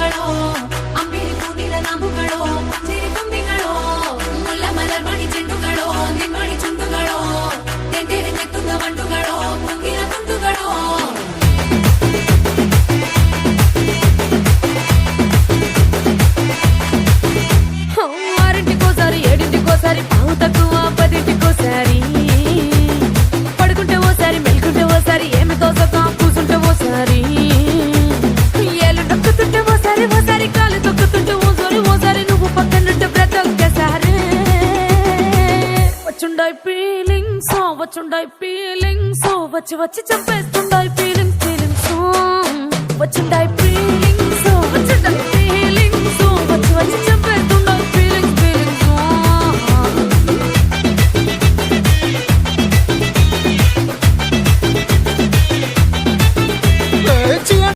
ಕಂಬುಗಳೋ ಅಂಬಿರಿ ಕೂದಿದ ನಾಮುಗಳೋ ಮಂಜಿರಿ ಕೊಂಬಿಗಳೋ ಮುಲ್ಲ ಮಲರ್ ಮಣಿ ಚೆಂಡುಗಳೋ ನಿಮ್ಮಣಿ ಚುಂಡುಗಳೋ ತೆಂಟೆರೆ ನೆತ್ತುದ ಬಂಡುಗಳೋ ಮುಂಗಿನ ತುಂಡುಗಳೋ ఆరింటికోసారి ఏడింటికోసారి పావు తక్కువ పదింటికోసారి పడుకుంటే ఓసారి మెలుకుంటే ఓసారి ఏమి తోసక కూసుంటే ఓసారి ఏళ్ళు నొక్కుతుంటే ఓసారి ఓసారి కాలు తొక్కుతుంటే ఓసారి నువ్వు పక్కనుంటే ప్రతి ఒక్కసారి వచ్చుండాయి ఫీలింగ్స్ వచ్చి వచ్చి చంపేస్తుండాయి ఫీలింగ్స్ వచ్చిండాయి